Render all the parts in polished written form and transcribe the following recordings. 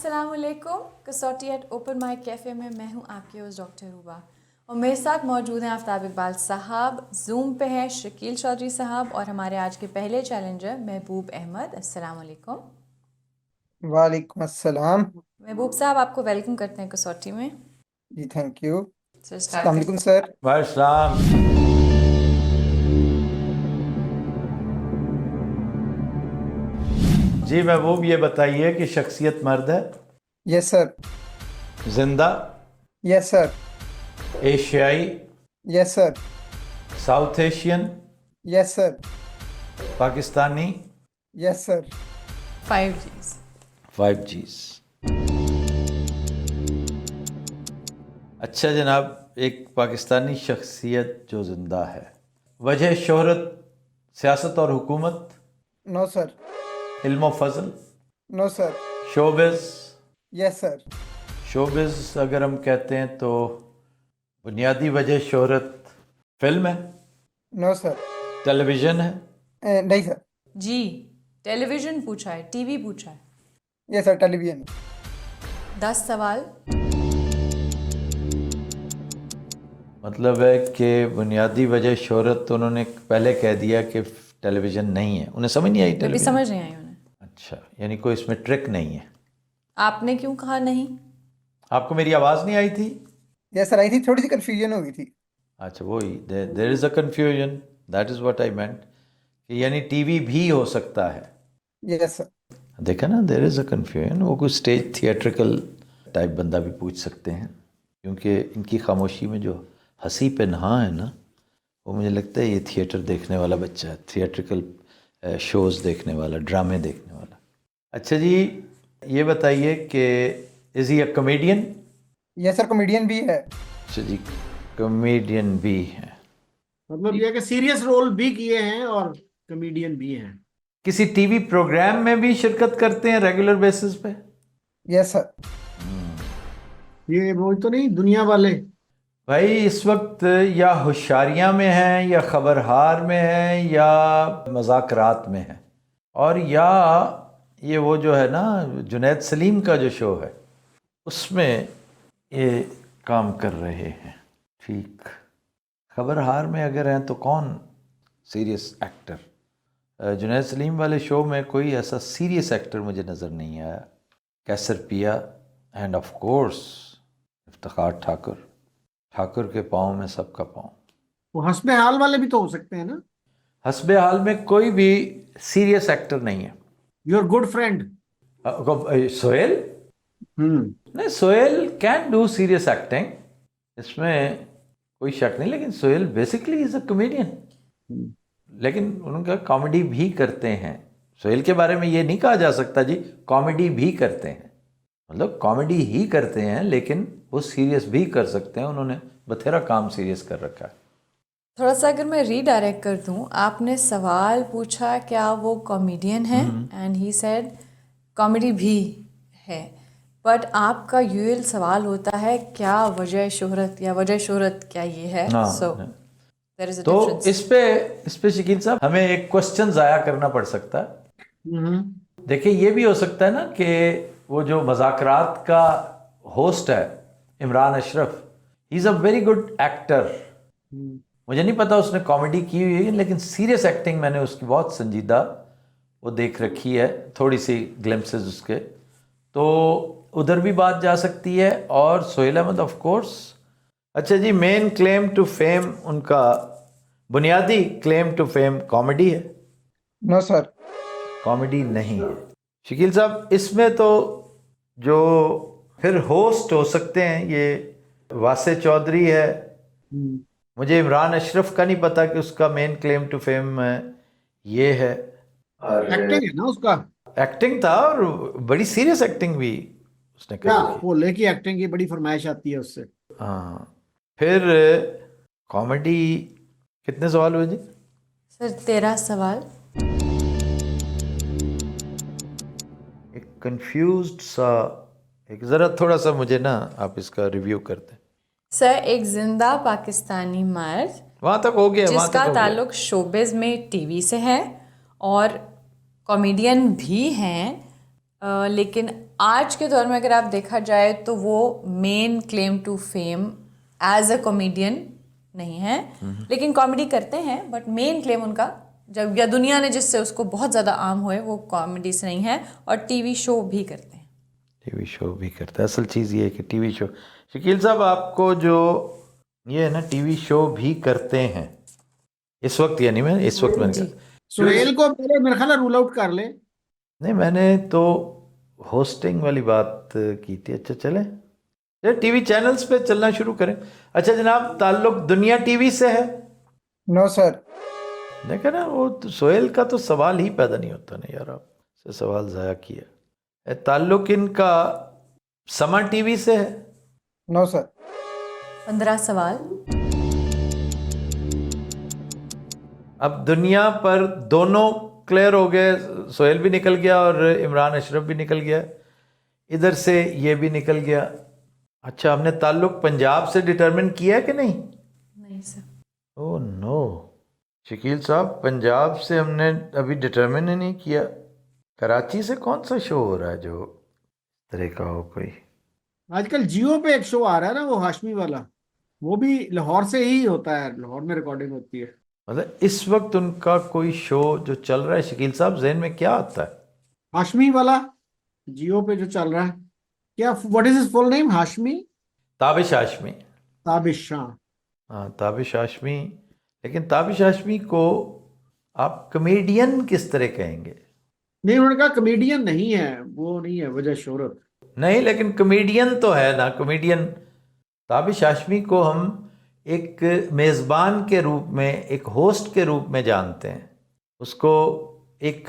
अस्सलाम वालेकुम। कसौटी एट ओपन माइक कैफ़े में मैं हूं आपके होस्ट डॉक्टर रूबा और मेरे साथ मौजूद हैं आफ्ताब इकबाल साहब, जूम पे हैं शकील चौधरी साहब और हमारे आज के पहले चैलेंजर महबूब अहमद। अस्सलाम वालेकुम। वालेकुम अस्सलाम। महबूब साहब, आपको वेलकम करते हैं कसौटी में। जी थैंक यू। सर अस्सलाम स्टार्ट वालेकुम करते सर। वालेकुम। जी महबूब, ये बताइए कि शख्सियत मर्द है, यस सर। जिंदा, यस सर। एशियाई, yes sir. South Asian, yes sir. Pakistani, yes sir. 5Gs। 5Gs। अच्छा जनाब, एक पाकिस्तानी शख्सियत जो जिंदा है, वजह शोहरत सियासत और हुकूमत, नो सर। इल्म फजल, no sir. Showbiz. Yes sir. Showbiz अगर हम कहते हैं तो बुनियादी वजह शोहरत फिल्म है, नो सर। टेलीविज़न है। नहीं सर। जी, टेलीविज़न पूछा है, टीवी पूछा है। Yes sir, television. 10 सवाल। मतलब है कि बुनियादी वजह शोहरत तो उन्होंने पहले कह दिया कि टेलीविज़न नहीं है, उन्हें समझ नहीं आई अभी टेलीविज़न। समझ नहीं आई उन्हें। अच्छा, यानी कोई इसमें ट्रिक नहीं है। आपने क्यों कहा नहीं? आपको मेरी आवाज़ नहीं आई थी? यस सर, आई थी, थोड़ी सी कंफ्यूजन हो गई थी। अच्छा, वही there is a confusion, that is what I meant, कि यानी टीवी भी हो सकता है। Yes sir. देखा ना, देयर इज़ अ कन्फ्यूजन। वो कुछ स्टेज थिएट्रिकल टाइप बंदा भी पूछ सकते हैं, क्योंकि इनकी खामोशी में जो हंसी पे नहा है ना, वो मुझे लगता है ये थिएटर देखने वाला बच्चा है, थिएट्रिकल शोज़ देखने वाला, ड्रामे देखने वाला। अच्छा जी, ये बताइए कि is he a comedian? Yes sir, comedian भी है। अच्छा जी, कॉमेडियन भी है। मतलब ये है कि सीरियस रोल भी किए हैं और कॉमेडियन भी हैं। किसी टीवी प्रोग्राम में भी शिरकत करते हैं रेगुलर बेसिस पे? Yes sir. ये वो तो नहीं दुनिया वाले? भाई इस वक्त या होशियारियाँ में हैं, या खबरहार में हैं, या मज़ाकरात में हैं, और या ये वो जो है ना जुनैद सलीम का जो शो है उसमें ये काम कर रहे हैं। ठीक, खबरहार में अगर हैं तो कौन सीरियस एक्टर? जुनैद सलीम वाले शो में कोई ऐसा सीरियस एक्टर मुझे नज़र नहीं आया। कैसर पिया end of course Iftikhar Thakur. Thakur के पाँव में सबका पाँव। वो हस्बे हाल वाले भी तो हो सकते हैं ना? हस्बे हाल में कोई भी सीरियस एक्टर नहीं है। Your good friend. सोहेल? हम्म। नहीं, Sohail can do serious acting, इसमें कोई शक नहीं, लेकिन Sohail basically is a comedian, लेकिन उनका कॉमेडी भी करते हैं। सोहेल के बारे में ये नहीं कहा जा सकता जी कॉमेडी भी करते हैं, मतलब कॉमेडी ही करते हैं, लेकिन वो सीरियस भी कर सकते हैं। उन्होंने बथेरा काम सीरियस कर रखा है। थोड़ा सा अगर मैं रीडायरेक्ट कर दूं, आपने सवाल पूछा क्या वो कॉमेडियन है एंड ही सेड कॉमेडी भी है, बट आपका यूजुअल सवाल होता है क्या वजह शोहरत या वजह शोहरत क्या ये है। हाँ, सो देयर इज अ तो डिफरेंस। इस पे शकील साहब हमें एक क्वेश्चन ज़ाया करना पड़ सकता है। देखिए, ये भी हो सकता है ना कि वो जो मज़ाकरात का होस्ट है Imran Ashraf, he is a very good actor. मुझे नहीं पता उसने कॉमेडी की हुई है, लेकिन सीरियस एक्टिंग मैंने उसकी बहुत संजीदा वो देख रखी है, थोड़ी सी ग्लिम्पसेस उसके, तो उधर भी बात जा सकती है। और सोहेल अहमद ऑफ कोर्स। अच्छा जी, मेन क्लेम टू फेम उनका, बुनियादी क्लेम टू फेम कॉमेडी है? No sir. कॉमेडी नहीं है। शकील साहब, इसमें तो जो फिर होस्ट हो सकते हैं ये वासे चौधरी है। मुझे इमरान अशरफ का नहीं पता कि उसका मेन क्लेम टू फेम ये है। एक्टिंग है ना उसका? एक्टिंग था, और बड़ी सीरियस एक्टिंग भी उसने क्या करी थी। बोले कि एक्टिंग की बड़ी फरमाइश आती है उससे। हाँ, फिर कॉमेडी। कितने सवाल हुए जी? सर 13 सवाल। एक कंफ्यूज्ड सा, एक ज़रा थोड़ा सा मुझे ना आप इसका रिव्यू करते। सर एक जिंदा पाकिस्तानी मर्द वहाँ तक हो गया, वहाँ तक जिसका हो गया। ताल्लुक शोबिज में टीवी से है और कॉमेडियन भी हैं, लेकिन आज के दौर में अगर आप देखा जाए तो वो main claim to fame as a comedian नहीं है, लेकिन कॉमेडी करते हैं, बट मेन क्लेम उनका जब या दुनिया ने जिससे उसको बहुत ज़्यादा आम हुए वो कॉमेडी से नहीं है, और टीवी शो भी करते हैं। टीवी शो भी करता है। असल चीज़ ये है कि टीवी शो, शकील साहब आपको जो ये है ना टीवी शो भी करते हैं इस वक्त, यानी मैं इस वक्त मैंने कहा सुहेल को पहले मेरे ख्याल रूल आउट कर ले। नहीं, मैंने तो होस्टिंग वाली बात की थी। अच्छा चले टीवी चैनल्स पे चलना शुरू करें। अच्छा जनाब, ताल्लुक दुनिया टीवी से है? No sir. देखा ना, वो तो सोहेल का तो सवाल ही पैदा नहीं होता ना यार, आपसे सवाल ज़ाया किया। ताल्लुक इनका समा टीवी से है? No sir. 15 सवाल। अब दुनिया पर दोनों क्लियर हो गए, सोहेल भी निकल गया और इमरान अशरफ भी निकल गया, इधर से ये भी निकल गया। अच्छा, हमने ताल्लुक पंजाब से डिटरमिन किया कि नहीं? नहीं सर। ओह नो शकील साहब, पंजाब से हमने अभी डिटरमिन ही नहीं किया। कराची से कौन सा शो हो रहा है जो इस तरह का हो कोई? आजकल जियो पे एक शो आ रहा है ना, वो हाशमी वाला, वो भी लाहौर से ही होता है, लाहौर में रिकॉर्डिंग होती है। मतलब इस वक्त उनका कोई शो जो चल रहा है, शकील साहब जहन में क्या आता है? हाशमी वाला जियो पे जो चल रहा है, क्या what is his full name? Hashmi, Tabish Hashmi. Tabish Shah. हाँ ताबिश हाशमी। लेकिन ताबिश हाशमी को आप कमेडियन किस तरह कहेंगे? नहीं, उन्होंने कहा कमेडियन नहीं है, वो नहीं है वजह शोहरत। नहीं, लेकिन कमेडियन तो है ना। कमेडियन ताबिश हाशमी को हम एक मेज़बान के रूप में, एक होस्ट के रूप में जानते हैं। उसको एक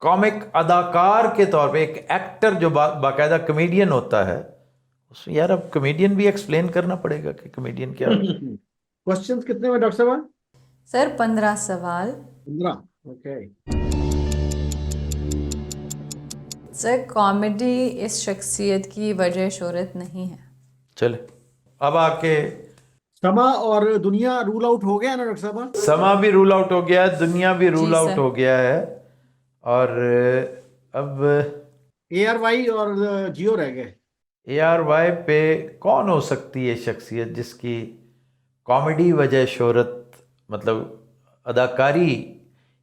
कॉमिक अदाकार के तौर पे, एक एक्टर जो बाकायदा कमेडियन होता है, उसमें यार अब कमेडियन भी एक्सप्लेन करना पड़ेगा कि कमेडियन क्या है। क्वेश्चंस कितने में डॉक्टर साहब? सर 15 सवाल। 15। ओके। सर कॉमेडी इस शख्सियत की वजह शोहरत नहीं है। चले अब आके समा और दुनिया रूल आउट हो गया ना डॉक्टर साहब? समा भी रूल आउट हो गया है, दुनिया भी रूल जी आउट सर। हो गया है, और अब ARY और जियो रह गए। ARY पे कौन हो सकती है शख्सियत जिसकी कॉमेडी वजह शोहरत, मतलब अदाकारी,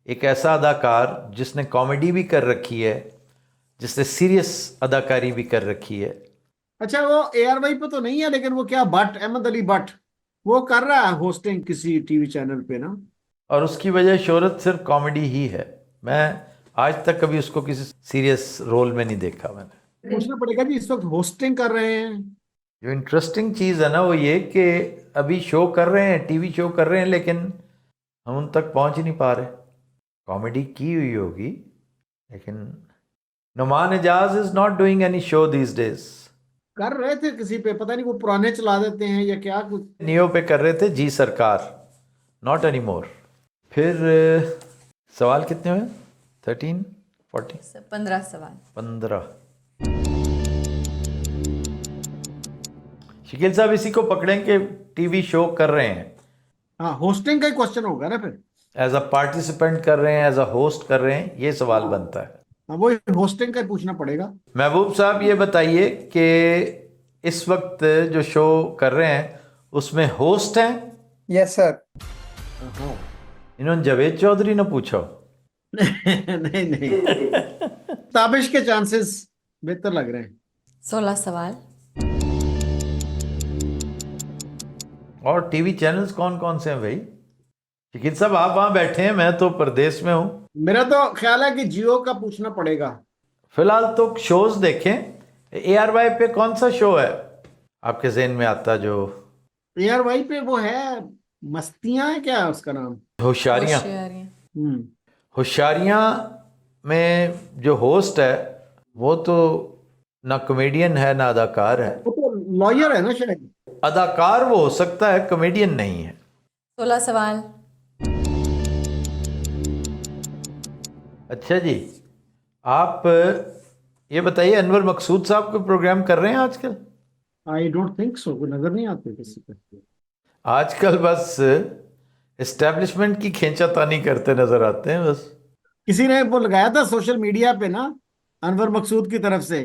एक ऐसा अदाकार जिसने कॉमेडी भी कर रखी है, जिसने सीरियस अदाकारी भी कर रखी है। अच्छा, वो ARY पे तो नहीं है, लेकिन वो क्या भट्ट, अहमद अली भट्ट, वो कर रहा है होस्टिंग किसी टीवी चैनल पे ना। और उसकी वजह शोहरत सिर्फ कॉमेडी ही है। मैं आज तक कभी उसको किसी सीरियस रोल में नहीं देखा मैंने। पूछना पड़ेगा जी, इस वक्त होस्टिंग कर रहे हैं। जो इंटरेस्टिंग चीज़ है ना वो ये कि अभी शो कर रहे हैं, टीवी शो कर रहे हैं, लेकिन हम उन तक पहुंच ही नहीं पा रहे। कॉमेडी की हुई होगी, लेकिन Numan Ejaz is not doing any show these days. कर रहे थे किसी पे, पता नहीं वो पुराने चला देते हैं या क्या कुछ। नियो पे कर रहे थे जी सरकार, नॉट एनी मोर। फिर सवाल कितने हुए? 13, 14, सर 15 सवाल। 15। शकील साहब इसी को पकड़ें कि टीवी शो कर रहे हैं, हाँ, होस्टिंग का ही क्वेश्चन होगा ना फिर। एज अ पार्टिसिपेंट कर रहे हैं, एज अ होस्ट कर रहे हैं, ये सवाल बनता है। हाँ, वो होस्टिंग का ही पूछना पड़ेगा। महबूब साहब ये बताइए कि इस वक्त जो शो कर रहे हैं उसमें होस्ट हैं? Yes sir. इन्होंने जावेद चौधरी ने पूछा। नहीं नहीं, ताबिश के चांसेस बेहतर लग रहे हैं। 16 सवाल। और टीवी चैनल्स कौन कौन से हैं भाई? शकील साहब आप वहां बैठे हैं, मैं तो प्रदेश में हूं। मेरा तो ख्याल है कि जियो का पूछना पड़ेगा। फिलहाल तो शोज देखें। ARY पे कौन सा शो है आपके जहन में आता जो? ARY पे वो है, मस्तियां है क्या उसका नाम? होशियारियां। होशियारियां। हम्म। होशियारियां में जो होस्ट है वो तो ना कॉमेडियन है ना अदाकार है। वो तो लॉयर है ना शायद। अदाकार वो हो सकता है, कॉमेडियन नहीं है। 16 सवाल। अच्छा जी, आप ये बताइए अनवर मकसूद साहब को प्रोग्राम कर रहे हैं आजकल? आई डोंट थिंक सो, वो नजर नहीं आते किसी पे। आजकल बस एस्टेब्लिशमेंट की खींचातानी करते नजर आते हैं बस। किसी ने वो लगाया था सोशल मीडिया पे ना अनवर मकसूद की तरफ से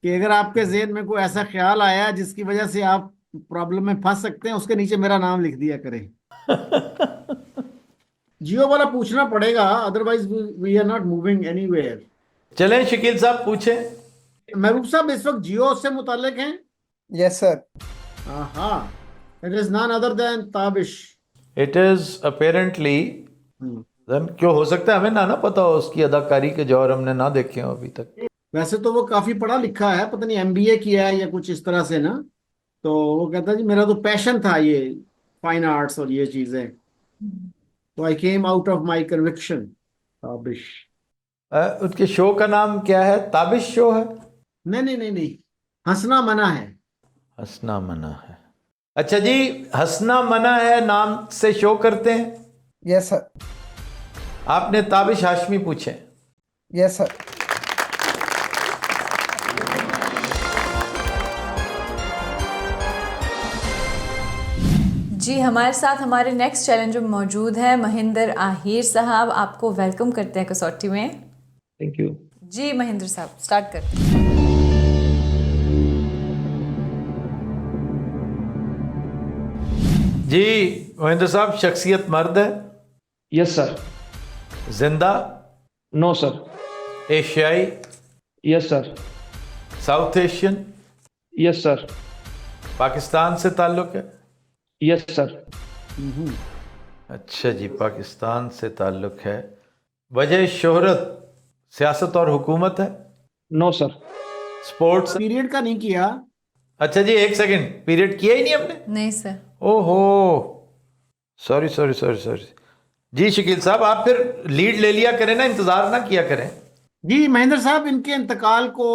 कि अगर आपके जहन में कोई ऐसा ख्याल आया जिसकी वजह से आप प्रॉब्लम में फंस सकते हैं, उसके नीचे मेरा नाम लिख दिया करें। जियो वाला पूछना पड़ेगा, otherwise we are not moving anywhere. चलें शकील साहब पूछें। महबूब साहब इस वक्त जियो से मुतालिक हैं? Yes, sir. हाँ, it is none other than Tabish. It is apparently क्यों हो सकता है हमें ना पता हो उसकी अदाकारी के जौहर हमने ना देखे हो अभी तक। वैसे तो वो काफी पढ़ा लिखा है, पता नहीं एमबीए किया है या कुछ इस तरह से ना। तो वो कहता है जी मेरा तो पैशन था ये फाइन आर्ट्स और ये चीजें, तो I came out of my conviction. Tabish. उनके शो का नाम क्या है? ताबिश शो है? नहीं नहीं नहीं नहीं, हंसना मना है। हंसना मना है। अच्छा जी, हंसना मना है नाम से शो करते हैं। Yes, sir. आपने ताबिश हाशमी पूछे। Yes, sir. जी हमारे साथ हमारे नेक्स्ट चैलेंजर मौजूद है महेंद्र आहिर साहब। आपको वेलकम करते हैं कसौटी में। Thank you. जी महेंद्र साहब स्टार्ट करते हैं। जी महेंद्र साहब, शख्सियत मर्द है? Yes sir. जिंदा? No sir. एशियाई? Yes sir. South Asian? Yes sir. Pakistan से ताल्लुक है? Yes sir. अच्छा जी, पाकिस्तान से ताल्लुक है। वजह शोहरत सियासत और हुकूमत है? No sir. स्पोर्ट्स? पीरियड का नहीं किया। अच्छा जी, एक सेकंड, पीरियड किया ही नहीं हमने? नहीं सर। ओहो, सॉरी सॉरी सॉरी सॉरी। जी शकील साहब, आप फिर लीड ले लिया करें ना, इंतजार ना किया करें। जी महेंद्र साहब, इनके इंतकाल को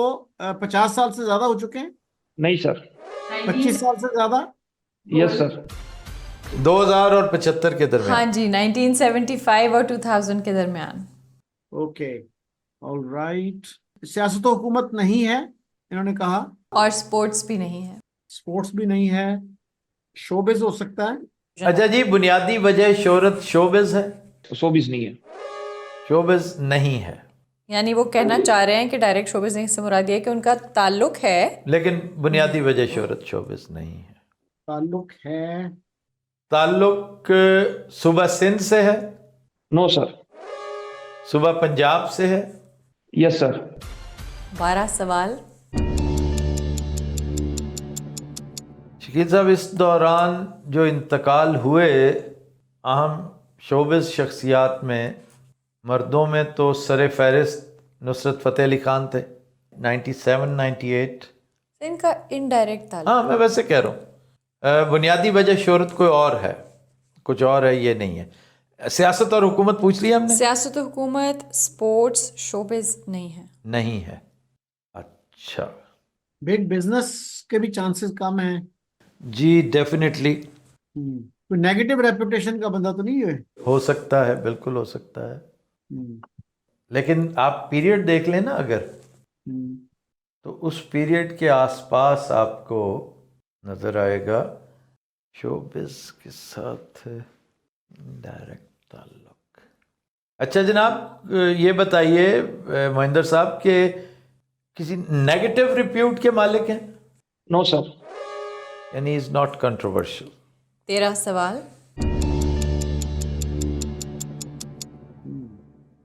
50 साल से ज्यादा हो चुके हैं। नहीं सर। 25 साल से ज्यादा। Yes sir. 2000 और 75 के दरमियान। हाँ जी, 1975 और 2000 के दरमियान। Okay, alright. सियासत और हुकूमत नहीं है इन्होंने कहा, और स्पोर्ट्स भी नहीं है। स्पोर्ट्स भी नहीं है, शोबिज हो सकता है। अच्छा जी, बुनियादी वजह शोहरत शोबिज है? शोबिस नहीं है। शोबिज नहीं है, यानी वो कहना चाह रहे हैं कि डायरेक्ट शोबिस नहीं से मुराद ये है कि उनका ताल्लुक है। लेकिन बुनियादी वजह शोहरत शोबिज नहीं है। ताल्लुक है। ताल्लुक सुबह सिंध से है? No sir. सुबह पंजाब से है? Yes sir. 12 सवाल। शकील साहब, इस दौरान जो इंतकाल हुए अहम शोबिज शख्सियात में, मर्दों में तो सर फहरिस्त नुसरत फ़तेह अली खान थे 97 98। इनका इनडायरेक्ट ताल्लुक। हाँ, मैं वैसे कह रहा हूँ बुनियादी वजह शोहरत कोई और है, कुछ और है, ये नहीं है। सियासत और हुकूमत पूछ लिया हमने? सियासत और हुकूमत, स्पोर्ट्स, शोबिस नहीं है। नहीं है। अच्छा बिग बिजनेस के भी चांसेस कम हैं। जी, डेफिनेटली कोई नेगेटिव रेपुटेशन का बंदा तो नहीं है। हो सकता है, बिल्कुल हो सकता है। लेकिन आप पीरियड देख लें ना अगर, तो उस पीरियड के आसपास आपको नजर आएगा शोबिज के साथ डायरेक्ट ताल्लुक। अच्छा जनाब, ये बताइए महेंद्र साहब के किसी नेगेटिव रिप्यूट के मालिक हैं? No sir. यानी इज नॉट कंट्रोवर्शियल। 13 सवाल।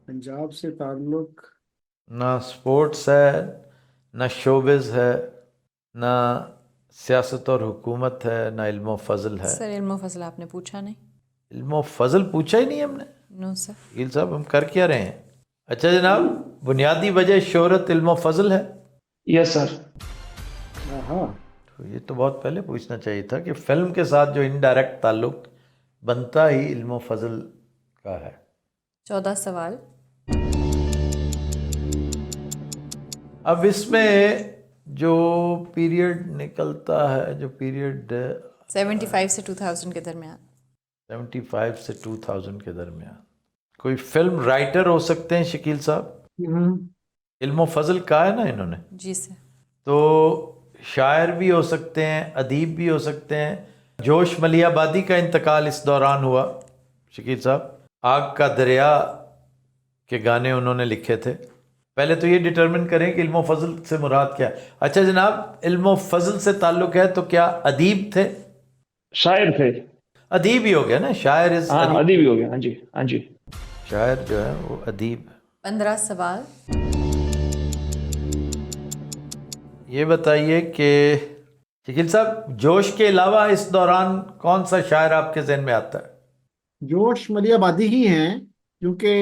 पंजाब से ताल्लुक। ना स्पोर्ट्स है, ना शोबिज है, ना सियासत और हुकूमत है, ना इल्म व फजल है। सर इल्म फजल आपने पूछा नहीं। इल्म व फजल पूछा ही नहीं हमने। No sir. गिल साहब, हम कर क्या रहे हैं? अच्छा जनाब, बुनियादी वजह शोहरत इल्म व फजल है? Yes sir. तो ये तो बहुत पहले पूछना चाहिए था कि फिल्म के साथ जो इनडायरेक्ट ताल्लुक बनता ही इल्म व फजल का है। 14 सवाल। अब इसमें जो पीरियड निकलता है, जो पीरियड 75 से 2000 के दरमियान। 75 से 2000 के दरमियान, कोई फिल्म राइटर हो सकते हैं शकील साहब? इल्म व फजल का है ना इन्होंने, जी सर। तो शायर भी हो सकते हैं, अदीब भी हो सकते हैं। जोश मलियाबादी का इंतकाल इस दौरान हुआ शकील साहब। आग का दरिया के गाने उन्होंने लिखे थे। पहले तो ये डिटरमिन करें कि इल्म फजल से मुराद क्या है। अच्छा जनाब, इल्म फजल से ताल्लुक है तो क्या अदीब थे? शायर थे। अदीब ही हो गया ना, शायर इज हाँ अदीब। अदीब ही हो गया। हाँ जी, हाँ जी। शायर जो है वो अदीब है। 15 सवाल। ये बताइए कि शकील साहब, जोश के अलावा इस दौरान कौन सा शायर आपके जहन में आता है? जोश मलियाबादी ही हैं, क्योंकि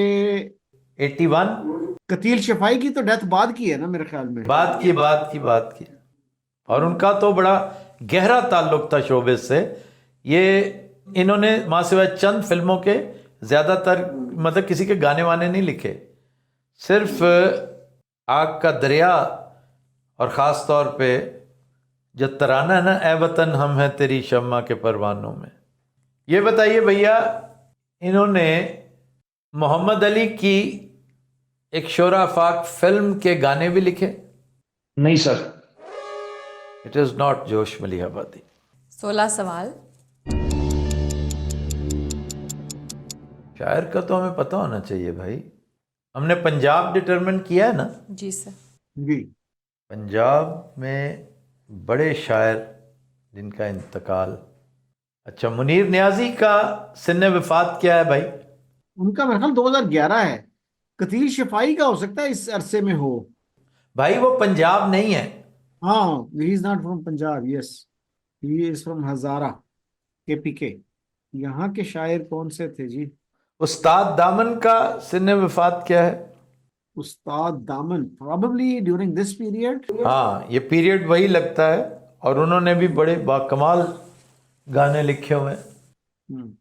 81 कतील शफाई की तो डेथ बाद की है ना मेरे ख्याल में। बात की और उनका तो बड़ा गहरा ताल्लुक था शोबिस से। ये इन्होंने माँ सिवाय चंद फिल्मों के ज़्यादातर मतलब किसी के गाने वाने नहीं लिखे, सिर्फ आग का दरिया और ख़ास तौर पे जो तराना है ना, ए वतन हम हैं तेरी शम्मा के परवानों में। ये बताइए भैया, इन्होंने मोहम्मद अली की एक शोरा फाक फिल्म के गाने भी लिखे? नहीं सर। इट इज़ नॉट जोश मलिहाबादी। 16 सवाल। शायर का तो हमें पता होना चाहिए भाई। हमने पंजाब डिटरमिन किया है ना? जी सर। जी। पंजाब में बड़े शायर जिनका इंतकाल। अच्छा, मुनीर न्याजी का सिन्ने वफात क्या है भाई? उनका मेरे ख्याल 2011 है। कतील शफाई का हो सकता है इस अरसे में हो। भाई वो पंजाब नहीं है। हाँ, he is not from Punjab. Yes, he is from Hazara, KPK. यहाँ के शायर कौन से थे जी? उस्ताद दामन का सिन्ने वफात क्या है? उस्ताद दामन, प्रोबेबली ड्यूरिंग दिस पीरियड। हाँ, ये पीरियड वही लगता है और उन्होंने भी बड़े बाकमाल गाने लिखे हुए हैं।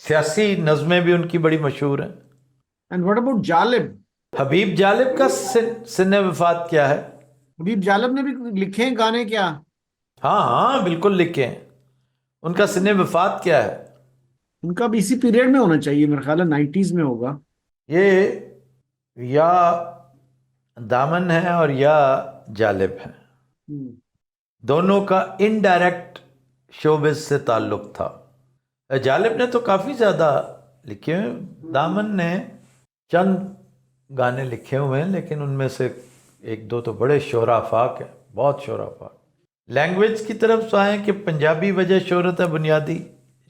सियासी नज़में भी उनकी बड़ी मशहूर हैं। And what about Jalib? Habib Jalib का सिन्ने वफात क्या है? हबीब जालिब ने भी लिखे हैं गाने क्या? हाँ हाँ बिल्कुल लिखे हैं। उनका सिन्ने वफात क्या है? उनका भी इसी पीरियड में होना चाहिए, मेरे ख्याल है 90s में होगा। ये या दामन है और या जालिब है। दोनों का इनडायरेक्ट शोबिस से ताल्लुक था। जालिब ने तो काफ़ी ज़्यादा लिखे हुए, दामन ने चंद गाने लिखे हुए हैं, लेकिन उनमें से एक दो तो बड़े शोरा फाक है, बहुत शोरा फाक। लैंग्वेज की तरफ से आए कि पंजाबी वजह शोहरत है बुनियादी,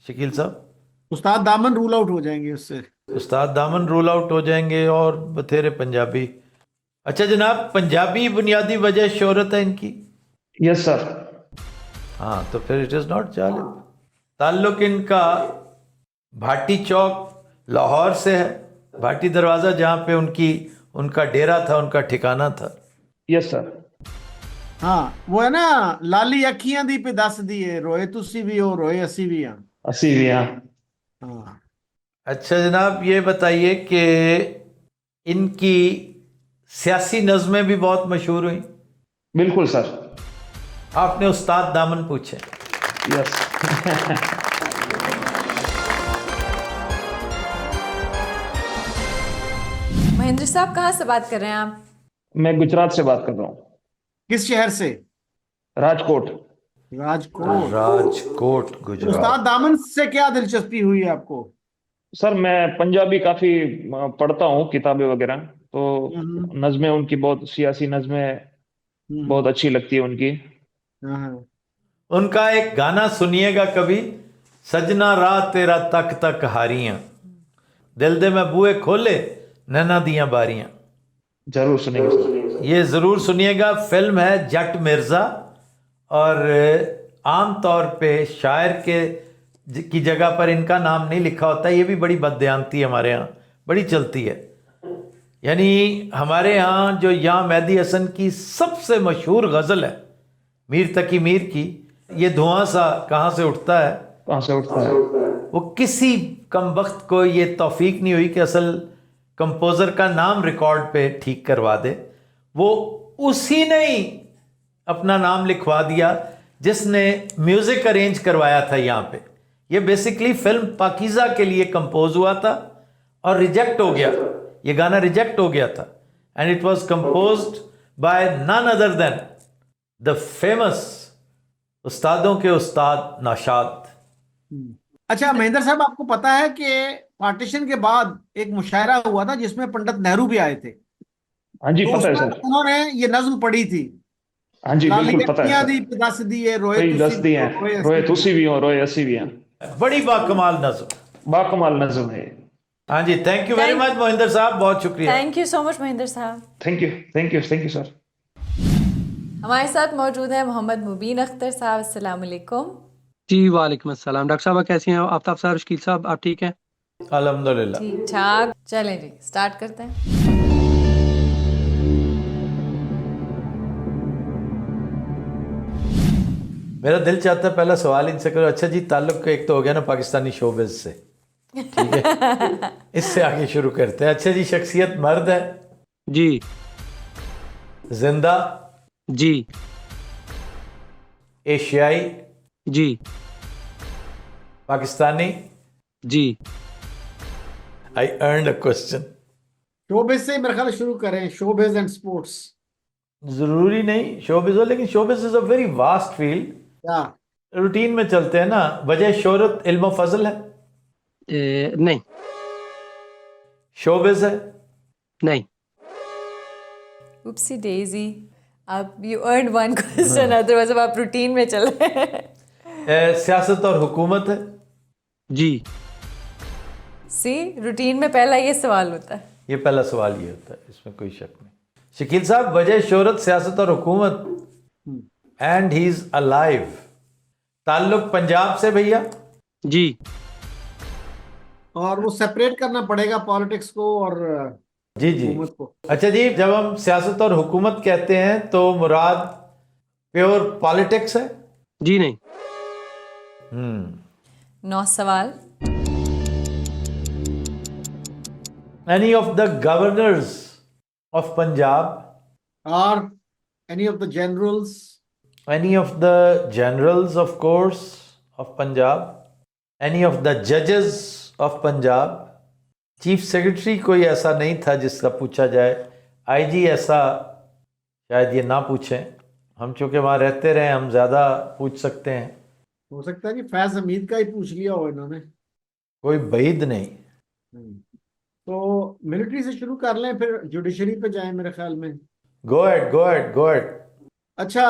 शकील साहब। उस्ताद दामन रूल आउट हो जाएंगे उससे। उस्ताद दामन रूल आउट हो जाएंगे और बथेरे पंजाबी। अच्छा जनाब, पंजाबी बुनियादी वजह शोहरत है इनकी? Yes sir. हाँ, तो फिर इट इज़ नॉट जालिब। ताल्लुक इनका भाटी चौक लाहौर से है, भाटी दरवाज़ा जहाँ पे उनका डेरा था, उनका ठिकाना था। Yes sir. हाँ, वो है ना, लाली अखियां दी पे दस दिए, रोए तुसी भी हो रोए असी भी हाँ। 80 भी हाँ। हाँ। अच्छा जनाब, ये बताइए कि इनकी सियासी नज़में भी बहुत मशहूर हुई। बिल्कुल सर। आपने उस्ताद दामन पूछे। यस। महेंद्र साहब कहाँ से बात कर रहे हैं आप? मैं गुजरात से बात कर रहा हूँ। किस शहर से? राजकोट। राजकोट। राजकोट, गुजरात। उस्ताद दामन से क्या दिलचस्पी हुई आपको? सर मैं पंजाबी काफी पढ़ता हूँ, किताबें वगैरह, तो नज़में उनकी बहुत, सियासी नज़में बहुत अच्छी लगती है उनकी। हाँ। उनका एक गाना सुनिएगा कभी, सजना राह तेरा तक तक हारियां, दिल दे मैं बूए खोले नैना दियां बारियां। जरूर सुनेंगे सर। ये ज़रूर सुनिएगा। फिल्म है जट मिर्ज़ा, और आम तौर पे शायर की जगह पर इनका नाम नहीं लिखा होता। ये भी बड़ी बददियानती हमारे यहाँ बड़ी चलती है। यानी हमारे यहाँ जो यहाँ मेहदी हसन की सबसे मशहूर गज़ल है मीर तकी मीर की, ये धुआं सा कहाँ से उठता है, कहाँ से उठता है, वो किसी कमबख्त को ये तौफीक नहीं हुई कि असल कंपोज़र का नाम रिकॉर्ड पे ठीक करवा दे। वो उसी ने ही अपना नाम लिखवा दिया जिसने म्यूज़िक अरेंज करवाया था यहाँ पे। ये बेसिकली फिल्म पाकीज़ा के लिए कंपोज हुआ था और रिजेक्ट हो गया, ये गाना रिजेक्ट हो गया था। And it was composed by none other than the famous उस्तादों के उस्ताद नौशाद। अच्छा महेंद्र साहब, आपको पता है कि पार्टीशन के बाद एक मुशायरा हुआ था जिसमें पंडित नेहरू भी आए थे? हाँ जी, तो पता है उसमें सर। उन्होंने ये नज्म पढ़ी थी, हाँ जी, बिल्कुल पता है लालिया सर। दी दस दिए रोए कई तुसी दस्ती भी हैं, हो, रोए रोए असी भी तुसी हैं। भी हो, रोए असी भी हैं। बड़ी बाकमाल नज्म। बाकमाल नज्म है। हाँ जी, thank you very Thank- much Mohinder साहब, बहुत शुक्रिया। Thank you so much Mahendra साहब। Thank you, thank you, thank you sir. हमारे साथ मौजूद है मोहम्मद मुबीन अख्तर साहब। अस्सलाम वालेकुम। जी वालेकुम अस्सलाम। डॉक्टर साहब कैसी हैं? आफ्ताब साहब, शकील साहब, आप ठीक हैं? अल्हम्दुलिल्लाह। ठीक ठाक, चलें जी स्टार्ट करते हैं। मेरा दिल चाहता है पहला सवाल इनसे करो। अच्छा जी, ताल्लुक एक तो हो गया ना पाकिस्तानी शोबिज से, ठीक है। इससे आगे शुरू करते हैं। अच्छा जी, शख्सियत मर्द है, जी जिंदा, जी एशियाई, जी पाकिस्तानी। जी। आई अर्नड अ क्वेश्चन। शोबिज से मेरे ख्याल शुरू करें, शोबिज एंड स्पोर्ट्स। जरूरी नहीं शोबिज हो, लेकिन showbiz is a very vast field. क्या? रूटीन में चलते हैं ना। वजह शोहरत इल्म फजल है, नहीं शोबिज है। नहीं। उपसी डेजी, आप you earn one question, otherwise अब आप रूटीन में चल रहे हैं। सियासत और हुकूमत है। जी सी रूटीन में पहला ये सवाल होता है। ये पहला सवाल ये होता है, इसमें कोई शक नहीं। शकील साहब, वजह शोहरत सियासत और हुकूमत, एंड ही इज अलाइव। ताल्लुक पंजाब से भैया। जी और वो सेपरेट करना पड़ेगा पॉलिटिक्स को और जी जी। हुकूमत को। अच्छा जी, जब हम सियासत और हुकूमत कहते हैं तो मुराद प्योर पॉलिटिक्स है? जी नहीं। 9 सवाल। Any of the governors of Punjab, और any of the generals, any of the generals of corps of Punjab, any of the जजेस ऑफ पंजाब। चीफ सेक्रेटरी कोई ऐसा नहीं था जिसका पूछा जाए। आईजी ऐसा शायद ये ना पूछें, हम चूंकि वहाँ रहते रहे, हम ज़्यादा पूछ सकते हैं। हो सकता है कि फैज हमीद का ही पूछ लिया हो इन्होंने। कोई बईद नहीं। तो मिलिट्री से शुरू कर लें, फिर जुडिशरी पे जाएं मेरे ख्याल में। Go at go at go at. अच्छा,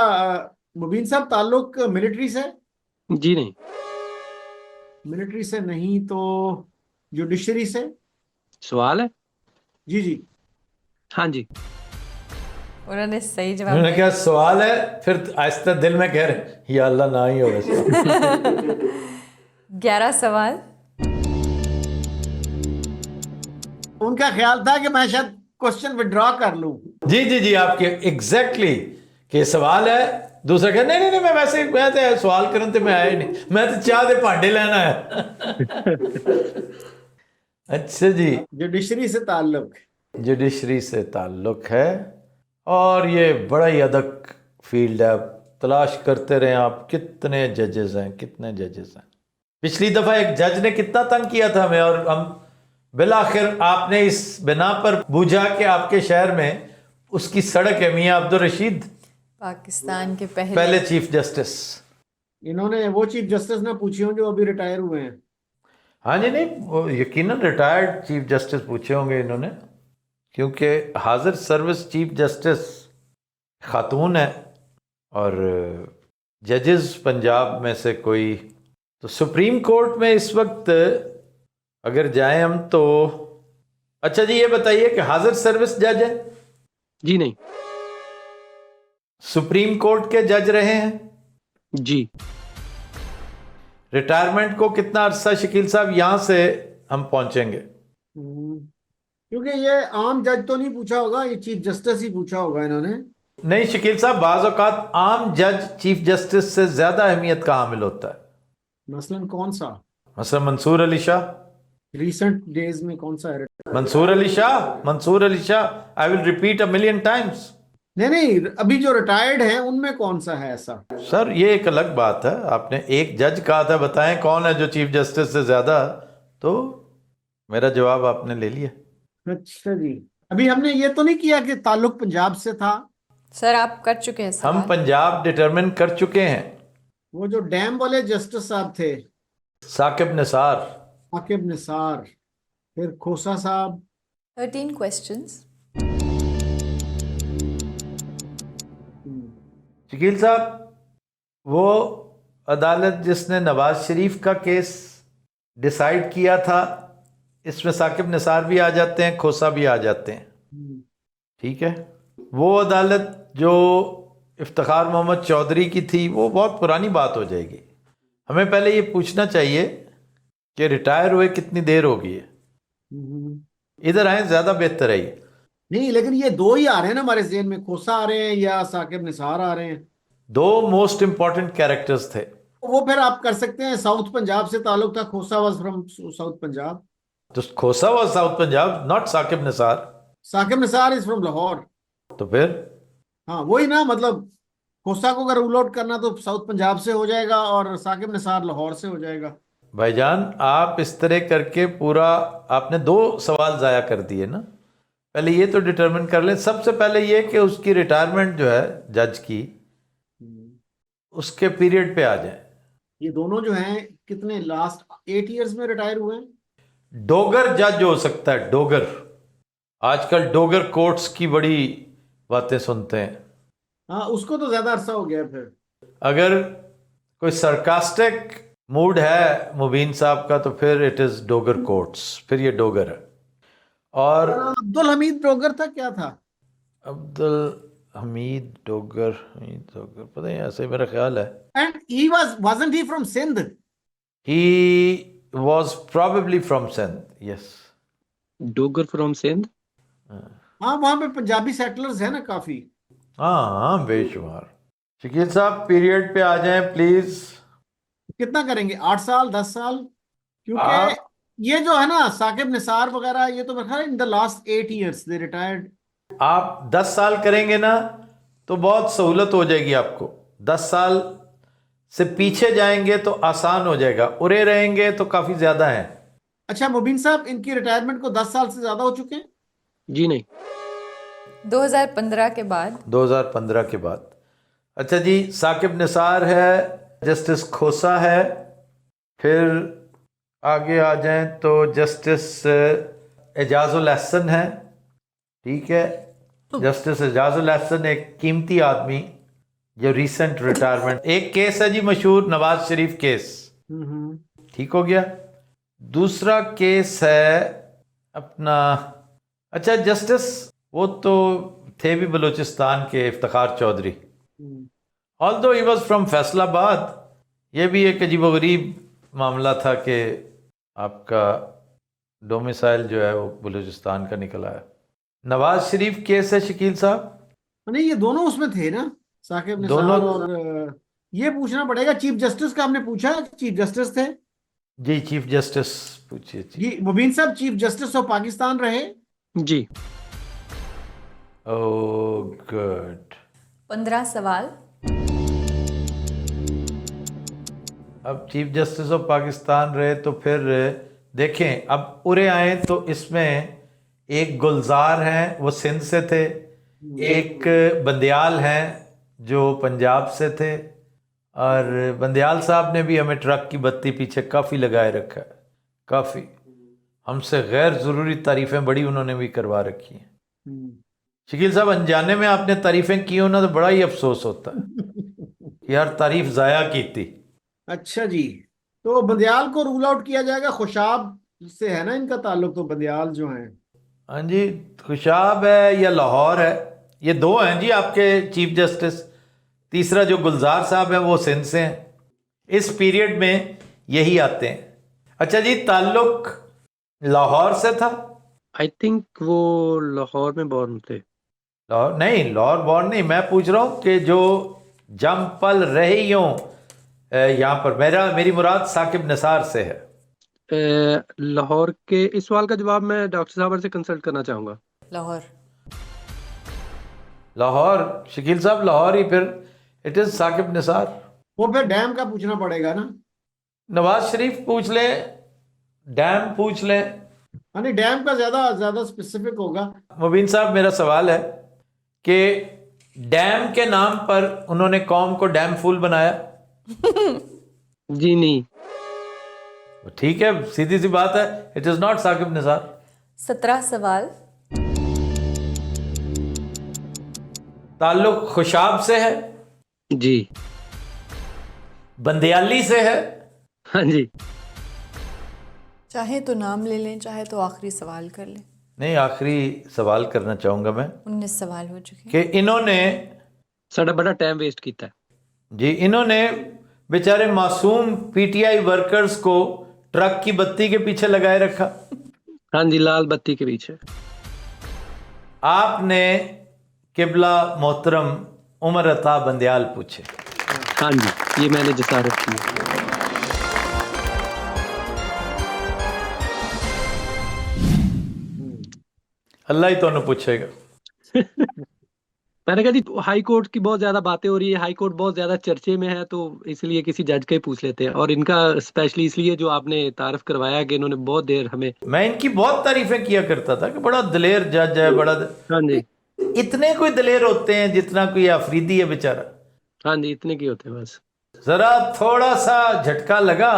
मुबीन साहब, ताल्लुक मिलिट्री से? जी नहीं। मिलिट्री से नहीं तो जुडिशरी से? सवाल है? जी जी। हाँ जी। उन्होंने सही जवाब उन्होंने दिया। क्या सवाल है, फिर आहिस्ता दिल में कह रहे या अल्लाह ना ही हो वैसे। 11 सवाल। उनका ख्याल था कि मैं शायद क्वेश्चन विड्रॉ कर लूं। जी जी जी, आपके एग्जैक्टली के सवाल है। दूसरा कह नहीं नहीं नहीं, मैं वैसे ही मैं तो सवाल करने तो मैं आया ही नहीं, मैं तो चाह दे भांडे लेना है। अच्छा जी, जुडिशरी से ताल्लुक। जुडिशरी से ताल्लुक है, और ये बड़ा ही अदक फील्ड है। अब तलाश करते रहे आप, कितने जजेस हैं, कितने जजेस हैं। पिछली दफ़ा एक जज ने कितना तंग किया था हमें, और हम बिलाखिर आपने इस बिना पर बूझा कि आपके शहर में उसकी सड़क है, मियाँ अब्दुल रशीद, पाकिस्तान के पहले चीफ जस्टिस। इन्होंने वो चीफ जस्टिस ना पूछी हो जो अभी रिटायर हुए हैं। हाँ जी, नहीं वो यकीनन रिटायर्ड चीफ जस्टिस पूछे होंगे इन्होंने, क्योंकि हाजिर सर्विस चीफ जस्टिस खातून है, और जजेस पंजाब में से कोई। तो सुप्रीम कोर्ट में इस वक्त अगर जाएं हम तो, अच्छा जी ये बताइए कि हाजिर सर्विस जज है? जी नहीं। सुप्रीम कोर्ट के जज रहे हैं? जी। रिटायरमेंट को कितना अरसा शकील साहब यहां से हम पहुंचेंगे? क्योंकि ये आम जज तो नहीं पूछा होगा, ये चीफ जस्टिस ही पूछा होगा इन्होंने। नहीं शकील साहब, बाज़ औक़ात आम जज चीफ जस्टिस से ज्यादा अहमियत का हामिल होता है। मसलन कौन सा? मसलन मंसूर अली शाह। रिसेंट डेज में कौन सा है? Mansoor Ali Shah, Mansoor Ali Shah. I will repeat a million times. नहीं नहीं, अभी जो रिटायर्ड हैं उनमें कौन सा है ऐसा? सर ये एक अलग बात है। आपने एक जज कहा था, बताएं कौन है जो चीफ जस्टिस से ज्यादा, तो मेरा जवाब आपने ले लिया। अच्छा जी, अभी हमने ये तो नहीं किया कि ताल्लुक पंजाब से था। सर आप कर चुके हैं हम सवाल। पंजाब डिटरमिन कर चुके हैं। वो जो डैम वाले जस्टिस साहब थे, साकिब निसार। आकिब निसार, फिर खोसा साहब। 13 क्वेश्चंस। शकील साहब, वो अदालत जिसने नवाज शरीफ का केस डिसाइड किया था, इसमें साकिब निसार भी आ जाते हैं, खोसा भी आ जाते हैं, ठीक है। वो अदालत जो इफ्तिखार मोहम्मद चौधरी की थी, वो बहुत पुरानी बात हो जाएगी। हमें पहले ये पूछना चाहिए कि रिटायर हुए कितनी देर हो गई है। इधर आए, ज़्यादा बेहतर है ये। नहीं, लेकिन ये दो ही आ रहे हैं ना हमारे ज़हन में, खोसा आ रहे हैं या साकिब निसार आ रहे हैं। दो मोस्ट इंपॉर्टेंट कैरेक्टर्स थे। वो फिर आप कर सकते हैं, साउथ पंजाब से ताल्लुक था, Khosa was from South Punjab. तो Khosa was South Punjab, not Saqib Nisar. Saqib Nisar is from Lahore. तो फिर हाँ वही ना, मतलब खोसा को अगर रूल आउट करना तो साउथ पंजाब से हो जाएगा और साकिब निसार लाहौर से हो जाएगा। भाईजान, आप इस तरह करके पूरा आपने 2 सवाल ज़ाया कर दिए ना। पहले ये तो डिटरमिन कर लें, सबसे पहले ये कि उसकी रिटायरमेंट जो है जज की, उसके पीरियड पे आ जाए। ये दोनों जो हैं कितने लास्ट 8 इयर्स में रिटायर हुए हैं। डोगर जज हो सकता है, डोगर। आजकल डोगर कोर्ट्स की बड़ी बातें सुनते हैं। हाँ उसको तो ज्यादा अरसा हो गया है फिर। अगर कोई सरकास्टिक मूड है मुबीन साहब का, तो फिर इट इज़ डोगर कोर्ट्स, फिर ये डोगर है। और अब्दुल हमीद डोगर था, क्या था? अब्दुल हमीद डोगर, पता नहीं, ऐसे मेरा ख्याल है। And he wasn't he from Sindh? He was probably from Sindh, yes. Dogar from Sindh. हाँ वहां पे पंजाबी सेटलर्स है ना काफी। हाँ बेशुमार। शकील साहब, पीरियड पे आ जाएं प्लीज। कितना करेंगे, 8 साल 10 साल? क्योंकि आप- ये जो है ना साकिब निसार वगैरह, ये तो मेरे ख्याल in the last 8 years they retired. आप 10 साल करेंगे ना तो बहुत सहूलत हो जाएगी आपको। 10 साल से पीछे जाएंगे तो आसान हो जाएगा, उरे रहेंगे तो काफ़ी ज़्यादा है। अच्छा मुबीन साहब, इनकी रिटायरमेंट को 10 साल से ज्यादा हो चुके हैं? जी नहीं। 2015 के बाद। 2015 के बाद। अच्छा जी, साकिब निसार है, जस्टिस खोसा है, फिर आगे आ जाएं तो जस्टिस एजाजुल एहसन है, ठीक है। जस्टिस एजाजुल एहसन एक कीमती आदमी जो रिसेंट रिटायरमेंट। एक केस है जी मशहूर, नवाज शरीफ केस, ठीक हो गया। दूसरा केस है अपना, अच्छा जस्टिस वो तो थे भी बलूचिस्तान के, Iftikhar Chaudhry, although he was from Faisalabad. ये भी एक अजीबोगरीब मामला था कि आपका डोमिसाइल जो है वो बलूचिस्तान का निकला है। नवाज शरीफ केस है शकील साहब। नहीं ये दोनों उसमें थे ना, साकिब निसार दोनों- और ये पूछना पड़ेगा चीफ जस्टिस का। हमने पूछा चीफ जस्टिस थे जी, चीफ जस्टिस पूछिए जी। जी। मुबीन साहब चीफ जस्टिस ऑफ पाकिस्तान रहे। जी। Oh good. 15 सवाल। अब चीफ जस्टिस ऑफ पाकिस्तान रहे तो फिर देखें, अब उरे आए तो इसमें एक गुलजार हैं, वो सिंध से थे, एक बंदयाल हैं जो पंजाब से थे, और बंदयाल साहब ने भी हमें ट्रक की बत्ती पीछे काफ़ी लगाए रखा है, काफ़ी हमसे गैर ज़रूरी तारीफ़ें बड़ी उन्होंने भी करवा रखी हैं। शकील साहब, अनजाने में आपने तारीफ़ें की हो ना तो बड़ा ही अफसोस होता है कि यार तारीफ़ ज़ाया की थी। अच्छा जी, तो बंदयाल को रूल आउट किया जाएगा। खुशाब से है ना इनका ताल्लुक, तो बंदयाल जो हैं। हाँ जी, खुशाब है या लाहौर है, ये 2 हैं जी आपके चीफ जस्टिस। तीसरा जो गुलजार साहब है वो सिंध से हैं, इस पीरियड में यही आते हैं। अच्छा जी, ताल्लुक लाहौर से था? आई थिंक वो लाहौर में बॉर्न थे। लाहौर नहीं, लाहौर बॉर्न नहीं, मैं पूछ रहा हूँ कि जो जम पल रही हों यहाँ पर, मेरी मुराद साकिब निसार से है। लाहौर के इस सवाल का जवाब मैं डॉक्टर साहब से कंसल्ट करना चाहूँगा। लाहौर। लाहौर शकील साहब, लाहौर ही फिर, इट इज़ साकिब निसार। वो फिर डैम का पूछना पड़ेगा ना। नवाज शरीफ पूछ लें, डैम पूछ लें। हाँ नहीं, डैम का ज्यादा ज्यादा स्पेसिफिक होगा। मुबीन साहब, मेरा सवाल है कि डैम के नाम पर उन्होंने कौम को डैम फूल बनाया? जी नहीं। ठीक है, सीधी सी बात है, it is not Saqib Nisar. 17 सवाल। ताल्लुक खुशाब से है? जी। बंदियाली से है? हाँ जी। चाहे तो नाम ले लें, चाहे तो आखिरी सवाल कर लें। नहीं, आखिरी सवाल करना चाहूँगा मैं 19 सवाल हो चुके हैं। कि इन्होंने साडा बड़ा टाइम वेस्ट किया है। जी, इन्होंने बेचारे मासूम पीटीआई वर्कर्स को ट्रक की बत्ती के पीछे लगाए रखा। हाँ जी, लाल बत्ती के पीछे। आपने किबला मोहतरम उमर अता बंदियाल पूछे। हाँ जी, ये मैंने जसारत की है। अल्लाह ही तो पूछेगा। मैंने कहा जी हाई कोर्ट की बहुत ज्यादा बातें हो रही है, हाई कोर्ट बहुत ज्यादा चर्चे में है, तो इसलिए किसी जज का ही पूछ लेते हैं। और इनका स्पेशली इसलिए जो आपने तारीफ करवाया कि इन्होंने बहुत देर हमें। मैं इनकी बहुत तारीफें किया करता था कि बड़ा दलेर जज है, बड़ा हाँ जी। इतने कोई दलेर होते हैं जितना कोई अफरीदी है बेचारा। हाँ जी, इतने की होते हैं बस। जरा थोड़ा सा झटका लगा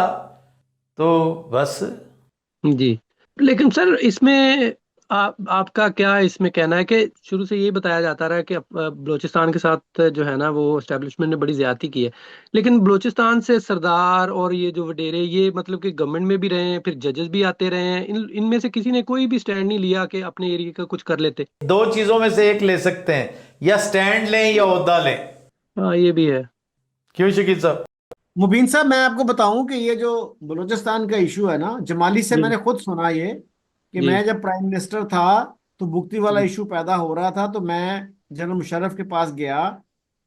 तो बस। जी, लेकिन सर इसमें आपका क्या इसमें कहना है कि शुरू से यही बताया जाता रहा है कि बलूचिस्तान के साथ जो है ना वो एस्टेब्लिशमेंट ने बड़ी ज्यादती की है, लेकिन बलूचिस्तान से सरदार और ये जो वडेरे ये मतलब कि गवर्नमेंट में भी रहे हैं, फिर जजेस भी आते रहे हैं, इनमें से किसी ने कोई भी स्टैंड नहीं लिया कि अपने एरिया का कुछ कर लेते। दो चीजों में से एक ले सकते हैं, या स्टैंड लें या ओहदा लें। हाँ, ये भी है। क्यों शकील साहब? मुबीन साहब, मैं आपको बताऊं कि ये जो बलूचिस्तान का इशू है ना, जमाली से जी मैंने खुद सुना ये कि जी मैं जब प्राइम मिनिस्टर था तो बुगती वाला जी इशू पैदा हो रहा था, तो मैं जनरल मुशर्रफ के पास गया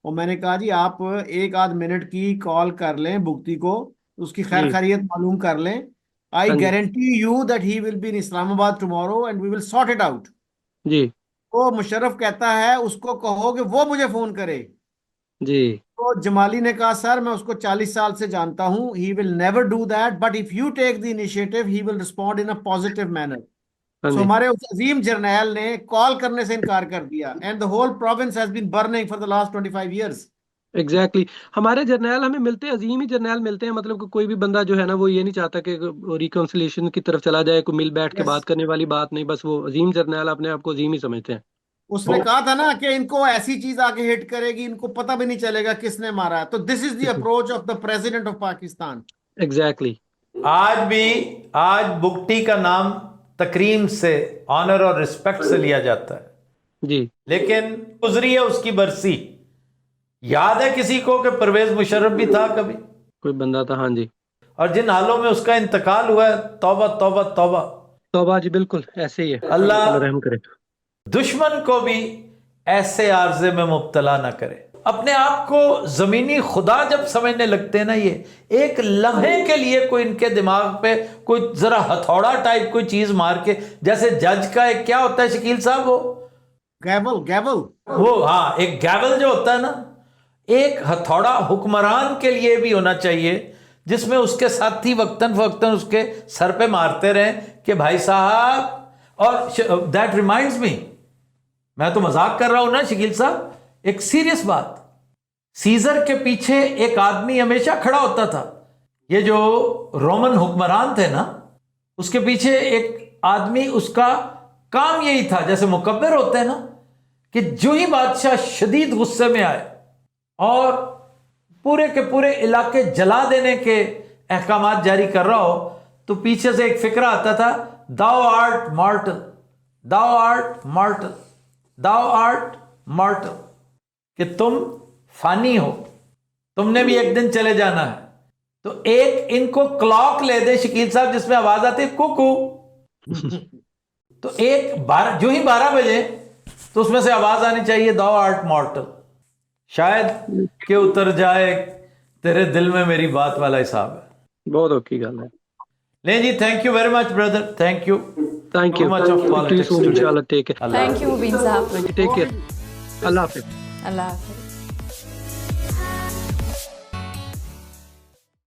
और मैंने कहा जी आप एक आध मिनट की कॉल कर लें बुगती को, उसकी खैर जी। खैरियत मालूम कर लें। आई हाँ जी। Guarantee you that he will be in Islamabad tomorrow and we will sort it out. जी तो मुशर्रफ कहता है उसको कहो कि वो मुझे फोन करे। जी। तो जमाली ने कहा सर मैं उसको 40 साल से जानता हूं, he will never do that, but if you take the initiative he will respond in a positive manner. हाँ सो जी। हमारे उस अजीम जर्नैल ने कॉल करने से इनकार कर दिया and the whole province has been burning for the last 25 years। Exactly हमारे जर्नैल हमें मिलते हैं, अजीम ही जर्नैल मिलते हैं, मतलब कि कोई भी बंदा जो है ना वो ये नहीं चाहता कि रिकंसिलिएशन की तरफ चला जाए, कोई मिल बैठ के यस, बात करने वाली बात नहीं, बस वो अजीम जर्नैल अपने आप को अजीम ही समझते हैं। उसने कहा था ना कि इनको ऐसी चीज आके हिट करेगी इनको पता भी नहीं चलेगा किसने मारा है। तो this is the approach of the president of Pakistan. Exactly. आज भी आज बुगटी का नाम तकरीम से, ऑनर और रिस्पेक्ट से लिया जाता है, जी लेकिन गुजरी है उसकी बरसी। याद है किसी को कि परवेज मुशर्रफ भी था कभी, कोई बंदा था। हाँ जी। और जिन हालों में उसका इंतकाल हुआ है, तौबा तौबा तौबा। तौबा जी, बिल्कुल ऐसे ही है। अल्लाह रहम करे। दुश्मन को भी ऐसे आर्जे में मुब्तला ना करे। अपने आप को जमीनी खुदा जब समझने लगते हैं ना, ये एक लम्हे के लिए कोई इनके दिमाग पे कोई जरा हथौड़ा टाइप कोई चीज मार के, जैसे जज का एक क्या होता है शकील साहब, वो गैवल गैवल वो हाँ, एक गैवल जो होता है ना, एक हथौड़ा हुक्मरान के लिए भी होना चाहिए, जिसमें उसके साथी वक्तन फवक्तन उसके सर पे मारते रहे कि भाई साहब। और दैट रिमाइंड्स मी, मैं तो मजाक कर रहा हूं ना शकील साहब, एक सीरियस बात, सीजर के पीछे एक आदमी हमेशा खड़ा होता था। ये जो रोमन हुक्मरान थे ना, उसके पीछे एक आदमी, उसका काम यही था, जैसे मुकब्बिर होते हैं ना, कि जो ही बादशाह शदीद गुस्से में आए और पूरे के पूरे इलाके जला देने के अहकामात जारी कर रहा हो, तो पीछे से एक फिक्रा आता था, दाओ आर्ट मॉर्टल, दाओ आर्ट मॉर्टल, दाओ आर्ट मॉर्टल, कि तुम फानी हो, तुमने भी एक दिन चले जाना है। तो एक इनको क्लॉक ले दे शकील साहब, जिसमें आवाज आती है कुकू, तो एक बारह, जो ही 12 बजे, तो उसमें से आवाज आनी चाहिए दाओ आर्ट मॉर्टल, शायद कि उतर जाए तेरे दिल में मेरी बात वाला हिसाब है। बहुत ओके गल है। ले जी, thank you very much brother, thank you, thank you. Much of politics. इंशाल्लाह take care. Thank you Mubeen साहब। Take care. अल्लाह हाफिज। अल्लाह हाफिज।